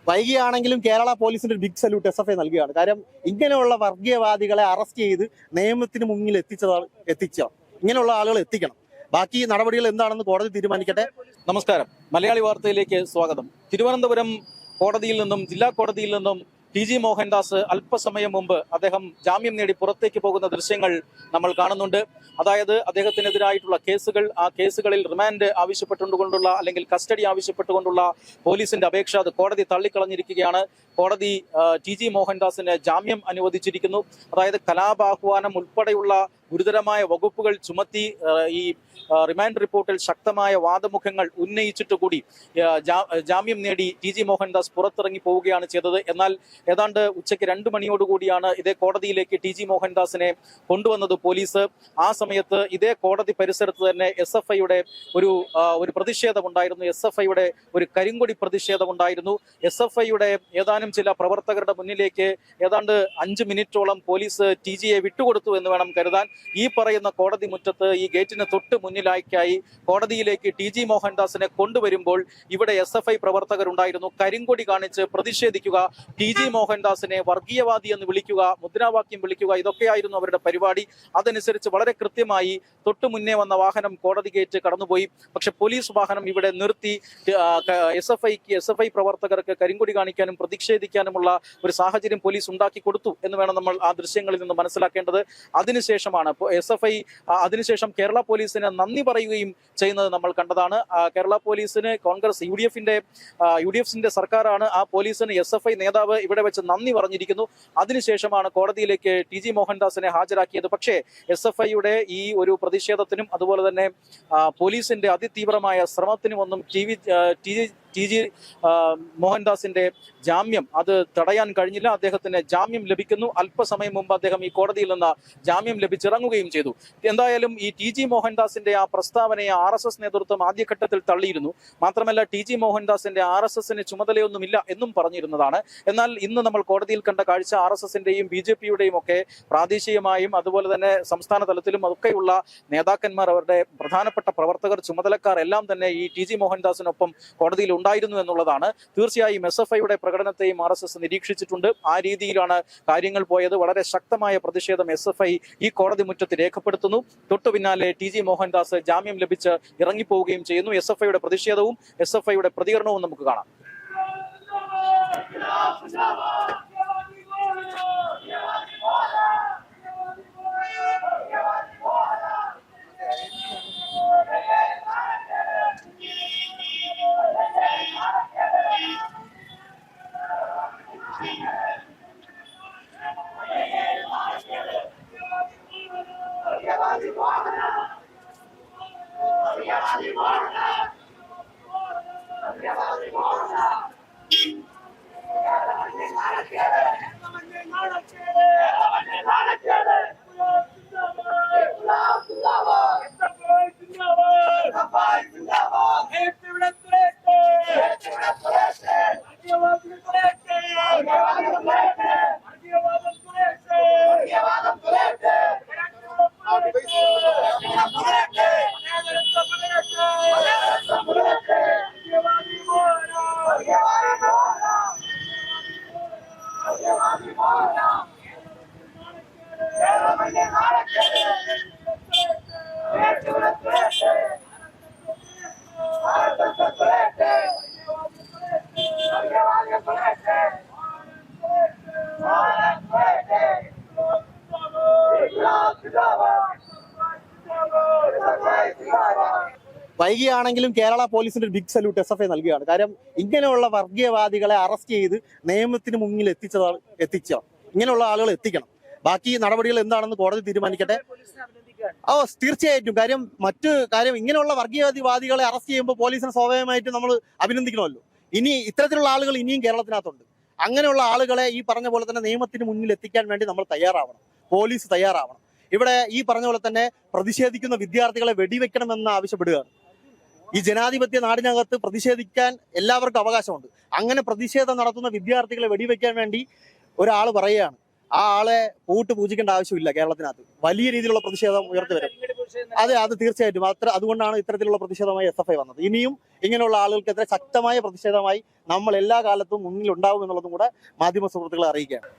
വൈകിയാണെങ്കിലും കേരള പോലീസിന്റെ ഒരു big salute SFI നൽകുകയാണ്. കാര്യം ഇങ്ങനെയുള്ള വർഗീയവാദികളെ അറസ്റ്റ് ചെയ്ത് നിയമത്തിന് മുന്നിൽ ഇങ്ങനെയുള്ള ആളുകൾ എത്തിക്കണം. ബാക്കി നടപടികൾ എന്താണെന്ന് കോടതി തീരുമാനിക്കട്ടെ. നമസ്കാരം, മലയാളി വാർത്തയിലേക്ക് സ്വാഗതം. തിരുവനന്തപുരം കോടതിയിൽ നിന്നും, ജില്ലാ കോടതിയിൽ നിന്നും TG മോഹൻദാസ് അല്പസമയം മുമ്പ് അദ്ദേഹം ജാമ്യം നേടി പുറത്തേക്ക് പോകുന്ന ദൃശ്യങ്ങൾ നമ്മൾ കാണുന്നുണ്ട്. അതായത് അദ്ദേഹത്തിനെതിരായിട്ടുള്ള കേസുകൾ, ആ കേസുകളിൽ റിമാൻഡ് ആവശ്യപ്പെട്ടുകൊണ്ടുള്ള അല്ലെങ്കിൽ കസ്റ്റഡി ആവശ്യപ്പെട്ടുകൊണ്ടുള്ള പോലീസിന്റെ അപേക്ഷ അത് കോടതി തള്ളിക്കളഞ്ഞിരിക്കുകയാണ്. കോടതി TG മോഹൻദാസിന് ജാമ്യം അനുവദിച്ചിരിക്കുന്നു. അതായത് കലാപാഹ്വാനം ഉൾപ്പെടെയുള്ള ഗുരുതരമായ വകുപ്പുകൾ ചുമത്തി ഈ റിമാൻഡ് റിപ്പോർട്ടിൽ ശക്തമായ വാദമുഖങ്ങൾ ഉന്നയിച്ചിട്ട് കൂടി ജാമ്യം നേടി TG മോഹൻദാസ് പുറത്തിറങ്ങി പോവുകയാണ് ചെയ്തത്. എന്നാൽ ഏതാണ്ട് ഉച്ചയ്ക്ക് 2 മണിയോടുകൂടിയാണ് ഇതേ കോടതിയിലേക്ക് TG മോഹൻദാസിനെ കൊണ്ടുവന്നത് പോലീസ്. ആ സമയത്ത് ഇതേ കോടതി പരിസരത്ത് തന്നെ SFIയുടെ ഒരു പ്രതിഷേധമുണ്ടായിരുന്നു. SFIയുടെ ഒരു കരിങ്കൊടി പ്രതിഷേധമുണ്ടായിരുന്നു. SFIയുടെ ഏതാനും ചില പ്രവർത്തകരുടെ മുന്നിലേക്ക് ഏതാണ്ട് 5 മിനിറ്റോളം പോലീസ് TGയെ വിട്ടുകൊടുത്തു എന്ന് വേണം കരുതാൻ. ഈ പറയുന്ന കോടതി മുറ്റത്ത് ഈ ഗേറ്റിന് തൊട്ട് മുന്നിലായി കോടതിയിലേക്ക് TG മോഹൻദാസിനെ കൊണ്ടുവരുമ്പോൾ ഇവിടെ SFI പ്രവർത്തകരുണ്ടായിരുന്നു. കരിങ്കൊടി കാണിച്ച് പ്രതിഷേധിക്കുക, TG മോഹൻദാസിനെ വർഗീയവാദി എന്ന് വിളിക്കുക, മുദ്രാവാക്യം വിളിക്കുക, ഇതൊക്കെയായിരുന്നു അവരുടെ പരിപാടി. അതനുസരിച്ച് വളരെ കൃത്യമായി തൊട്ടു മുന്നേ വന്ന വാഹനം കോടതി ഗേറ്റ് കടന്നുപോയി. പക്ഷെ പോലീസ് വാഹനം ഇവിടെ നിർത്തി SFI പ്രവർത്തകർക്ക് കരിങ്കൊടി കാണിക്കാനും പ്രതിഷേധിക്കാനുമുള്ള ഒരു സാഹചര്യം പോലീസ് ഉണ്ടാക്കി കൊടുത്തു എന്ന് വേണം നമ്മൾ ആ ദൃശ്യങ്ങളിൽ നിന്ന് മനസ്സിലാക്കേണ്ടത്. അതിനുശേഷമാണ് അതിനുശേഷം കേരള പോലീസിന് നന്ദി പറയുകയും ചെയ്യുന്നത് നമ്മൾ കണ്ടതാണ്. കേരള പോലീസിന് കോൺഗ്രസ് UDFിന്റെ സർക്കാരാണ് ആ പോലീസിന് SFI നേതാവ് ഇവിടെ വെച്ച് നന്ദി പറഞ്ഞിരിക്കുന്നു. അതിനുശേഷമാണ് കോടതിയിലേക്ക് TG മോഹൻദാസിനെ ഹാജരാക്കിയത്. പക്ഷേ SFIയുടെ ഈ ഒരു പ്രതിഷേധത്തിനും അതുപോലെ തന്നെ പോലീസിന്റെ അതിതീവ്രമായ ശ്രമത്തിനുമൊന്നും TG മോഹൻദാസിന്റെ ജാമ്യം അത് തടയാൻ കഴിഞ്ഞില്ല. അദ്ദേഹത്തിന് ജാമ്യം ലഭിക്കുന്നു. അല്പസമയം മുമ്പ് അദ്ദേഹം ഈ കോടതിയിൽ നിന്ന് ജാമ്യം ലഭിച്ചിറങ്ങുകയും ചെയ്തു. എന്തായാലും ഈ TG മോഹൻദാസിന്റെ ആ പ്രസ്താവനയെ RSS നേതൃത്വം ആദ്യഘട്ടത്തിൽ തള്ളിയിരുന്നു. മാത്രമല്ല TG മോഹൻദാസിന്റെ RSSന് ചുമതലയൊന്നുമില്ല എന്നും പറഞ്ഞിരുന്നതാണ്. എന്നാൽ ഇന്ന് നമ്മൾ കോടതിയിൽ കണ്ട കാഴ്ച RSSന്റെയും BJPയുടെയും ഒക്കെ പ്രാദേശികമായും അതുപോലെ തന്നെ സംസ്ഥാന തലത്തിലും ഒക്കെയുള്ള നേതാക്കന്മാർ, അവരുടെ പ്രധാനപ്പെട്ട പ്രവർത്തകർ, ചുമതലക്കാർ എല്ലാം തന്നെ ഈ TG മോഹൻദാസിനൊപ്പം കോടതിയിൽ ഉണ്ടായിരുന്നു എന്നുള്ളതാണ്. തീർച്ചയായും SFIയുടെ പ്രകടനത്തെയും RSS നിരീക്ഷിച്ചിട്ടുണ്ട്. ആ രീതിയിലാണ് കാര്യങ്ങൾ പോയത്. വളരെ ശക്തമായ പ്രതിഷേധം SFI ഈ കോടതി മുറ്റത്ത് രേഖപ്പെടുത്തുന്നു. തൊട്ടു പിന്നാലെ TG മോഹൻദാസ് ജാമ്യം ലഭിച്ച് ഇറങ്ങിപ്പോവുകയും ചെയ്യുന്നു. SFIയുടെ പ്രതിഷേധവും SFIയുടെ പ്രതികരണവും നമുക്ക് കാണാം. വൈകിയാണെങ്കിലും കേരള പോലീസിന്റെ ഒരു ബിഗ് സല്യൂട്ട് SFI നൽകുകയാണ്. കാര്യം ഇങ്ങനെയുള്ള വർഗീയവാദികളെ അറസ്റ്റ് ചെയ്ത് നിയമത്തിന് മുന്നിൽ ഇങ്ങനെയുള്ള ആളുകൾ എത്തിക്കണം. ബാക്കി നടപടികൾ എന്താണെന്ന് കോടതി തീരുമാനിക്കട്ടെ. തീർച്ചയായിട്ടും. കാര്യം ഇങ്ങനെയുള്ള വർഗീയവാദികളെ അറസ്റ്റ് ചെയ്യുമ്പോൾ പോലീസിനെ സ്വാഭാവികമായിട്ട് നമ്മൾ അഭിനന്ദിക്കണമല്ലോ. ഇനി ഇത്തരത്തിലുള്ള ആളുകൾ ഇനിയും കേരളത്തിനകത്തുണ്ട്. അങ്ങനെയുള്ള ആളുകളെ ഈ പറഞ്ഞ പോലെ തന്നെ നിയമത്തിന് മുന്നിൽ എത്തിക്കാൻ വേണ്ടി നമ്മൾ തയ്യാറാവണം, പോലീസ് തയ്യാറാവണം. ഇവിടെ ഈ പറഞ്ഞ പോലെ തന്നെ പ്രതിഷേധിക്കുന്ന വിദ്യാർത്ഥികളെ വെടിവെക്കണമെന്ന് ആവശ്യപ്പെടുകയാണ്. ഈ ജനാധിപത്യ നാടിനകത്ത് പ്രതിഷേധിക്കാൻ എല്ലാവർക്കും അവകാശമുണ്ട്. അങ്ങനെ പ്രതിഷേധം നടത്തുന്ന വിദ്യാർത്ഥികളെ വെടിവെക്കാൻ വേണ്ടി ഒരാൾ പറയുകയാണ്. ആ ആളെ പൂജിക്കേണ്ട ആവശ്യമില്ല. കേരളത്തിനകത്ത് വലിയ രീതിയിലുള്ള പ്രതിഷേധം ഉയർത്തി വരും. അതെ, അത് തീർച്ചയായിട്ടും അതുകൊണ്ടാണ് ഇത്തരത്തിലുള്ള പ്രതിഷേധമായി SFI വന്നത്. ഇനിയും ഇങ്ങനെയുള്ള ആളുകൾക്കെതിരെ ശക്തമായ പ്രതിഷേധമായി നമ്മൾ എല്ലാ കാലത്തും മുന്നിലുണ്ടാവും എന്നുള്ളതും കൂടെ മാധ്യമ സുഹൃത്തുക്കളെ അറിയിക്കുകയാണ്.